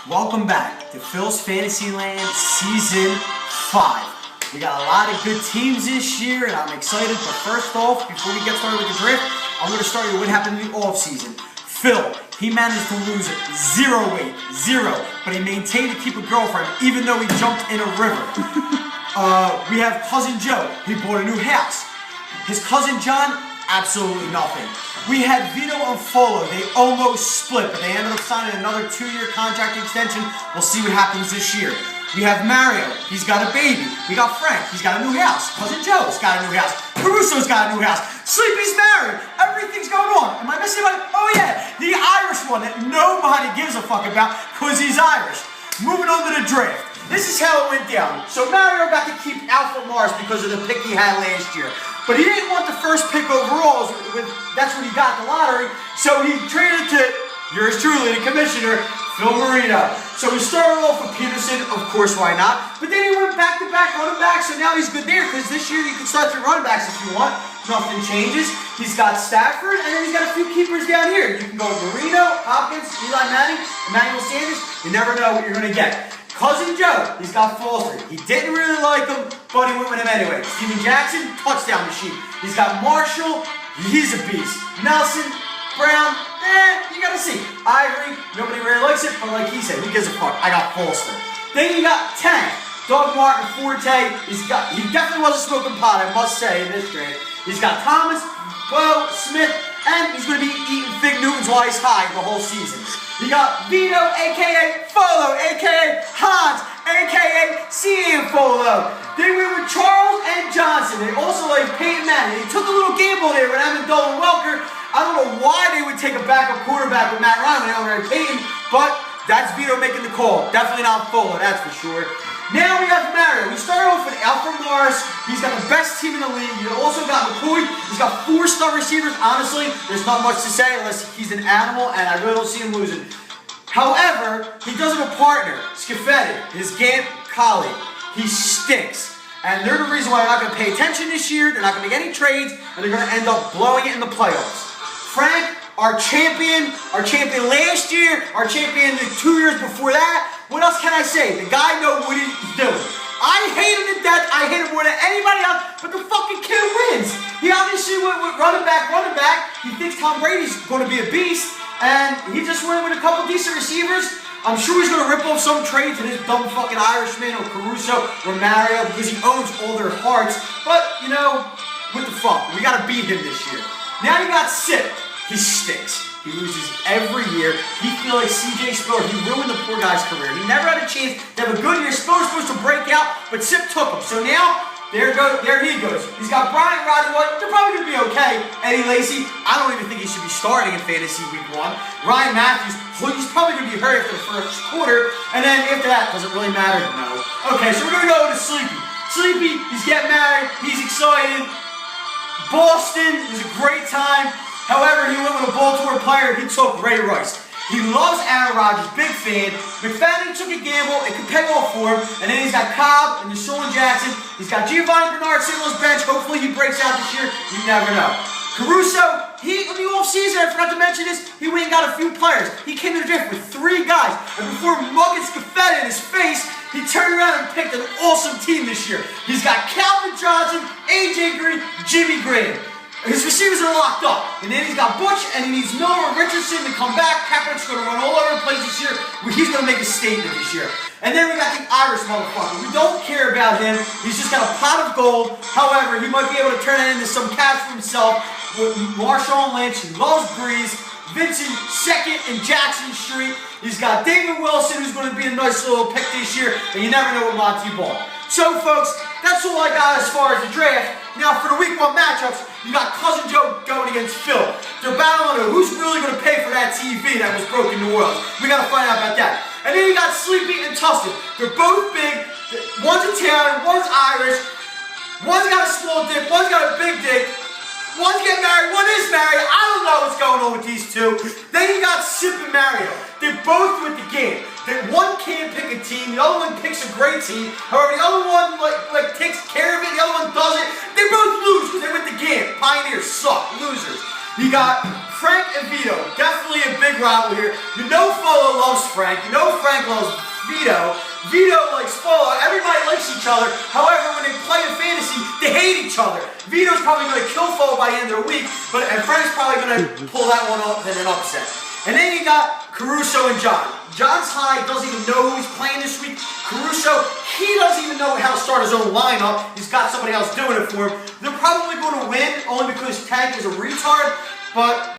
Welcome back to Phil's Fantasyland Season 5. We got a lot of good teams this year, and I'm excited. But first off, before we get started with the draft, I'm going to start with what happened in the offseason. Phil, he managed to lose 0 weight, 0, but he maintained to keep a girlfriend even though he jumped in a river. We have Cousin Joe. He bought a new house. His cousin John, absolutely nothing. We had Vito and Folo. They almost split, but they ended up signing another 2-year contract extension. We'll see what happens this year. We have Mario. He's got a baby. We got Frank. He's got a new house. Cousin Joe's got a new house. Caruso's got a new house. Sleepy's married. Everything's going on. Am I missing one? Oh yeah, the Irish one that nobody gives a fuck about because he's Irish. Moving on to the draft. This is how it went down. So Mario got to keep Alfred Morris because of the pick he had last year. But he didn't want the first pick overall. That's what he got in the lottery. So he traded to yours truly, the commissioner, Phil Marino. So he started off with Peterson, of course, why not? But then he went back-to-back running backs, so now he's good there because this year you can start 3 running backs if you want. Nothing changes. He's got Stafford, and then he's got a few keepers down here. You can go Marino, Hopkins, Eli Manning, Emmanuel Sanders. You never know what you're going to get. Cousin Joe, he's got Foster. He didn't really like him, but he went with him anyway. Steven Jackson, touchdown machine. He's got Marshall, he's a beast. Nelson, Brown, you gotta see. Ivory, nobody really likes it, but like he said, who gives a fuck? I got Foster. Then you got Tank, Doug Martin, Forte. He definitely wasn't smoking pot, I must say, in this draft. He's got Thomas, Bo, Smith, and he's going to be eating Fig Newtons while he's high the whole season. You got Vito, a.k.a. Folo, a.k.a. Hans, a.k.a. CM Folo. They went with Charles and Johnson. They also like Peyton Manning. They took a little gamble there with Amendola and Welker. I don't know why they would take a backup quarterback with Matt Ryan when they already Peyton, but that's Vito making the call. Definitely not Folo, that's for sure. Now we have Mario. We started off with Alfred Morris. He's got the best team in the league. You also got McCoy. He's got 4-star receivers. Honestly, there's not much to say unless he's an animal, and I really don't see him losing. However, he does have a partner, Scafetti, his Gant colleague. He stinks. And they're the reason why they're not going to pay attention this year. They're not going to make any trades, and they're going to end up blowing it in the playoffs. Frank, our champion last year, our champion the 2 years before that. What else can I say? The guy knows what he's doing. I hate him to death. I hate him more than anybody else, but the fucking kid wins. He obviously went with running back. He thinks Tom Brady's going to be a beast, and he just went with a couple decent receivers. I'm sure he's going to rip off some trade to this dumb fucking Irishman or Caruso or Mario because he owns all their hearts. But, you know, what the fuck? We got to beat him this year. Now you got Sip. He stinks. He loses every year. He feels like C.J. Spiller. He ruined the poor guy's career. He never had a chance to have a good year. Spiller's supposed to break out, but Sip took him. So now, there he goes. He's got Bryant, Rodney White. They're probably going to be okay. Eddie Lacy, I don't even think he should be starting in Fantasy Week 1. Ryan Matthews, he's probably going to be hurt after the first quarter. And then after that, does it really matter? No. Okay, so we're going to go to Sleepy. Sleepy, he's getting married. He's excited. Boston was a great time. However, he went with a Baltimore player. He took Ray Rice. He loves Aaron Rodgers, big fan. McFadden took a gamble. It could pay off for him. And then he's got Cobb and Deshaun Jackson. He's got Giovanni Bernard sitting on his bench. Hopefully he breaks out this year. You never know. Caruso, in the offseason, I forgot to mention this, he went and got a few players. He came to the draft with 3 guys. And before mugging Scafetti in his face, he turned around and picked an awesome team this year. He's got Calvin Johnson, A.J. Green, Jimmy Graham. His receivers are locked up. And then he's got Butch, and he needs Miller Richardson to come back. Kaepernick's going to run all over the place this year. He's going to make a statement this year. And then we got the Irish motherfucker. We don't care about him. He's just got a pot of gold. However, he might be able to turn it into some cash for himself with Marshawn Lynch. He loves Breeze, Vincent 2nd and Jackson Street. He's got David Wilson, who's going to be a nice little pick this year. And you never know with Monty Ball. So, folks, that's all I got as far as the draft. Now, for the Week 1 matchups, you got Cousin Joe going against Phil. They're battling on who's really going to pay for that TV that was broken in New Orleans. We got to find out about that. And then you got Sleepy and Tustin. They're both big. One's Italian, one's Irish. One's got a small dick, one's got a big dick. One's getting married, one is married. I don't know what's going on with these two. Then you got Sip and Mario. They're both with the game. One can't pick a team, the other one picks a great team. However, the other one like takes care of it, the other one doesn't. They both lose because they went the game. Pioneers suck, losers. You got Frank and Vito, definitely a big rival here. You know Folo loves Frank. You know Frank loves Vito. Vito likes Spoiler. Everybody likes each other. However, when they play in fantasy, they hate each other. Vito's probably going to kill Fo by the end of the week, and Frank's probably going to pull that one off in an upset. And then you got Caruso and John. John's high, doesn't even know who he's playing this week. Caruso, he doesn't even know how to start his own lineup. He's got somebody else doing it for him. They're probably going to win only because Tank is a retard, but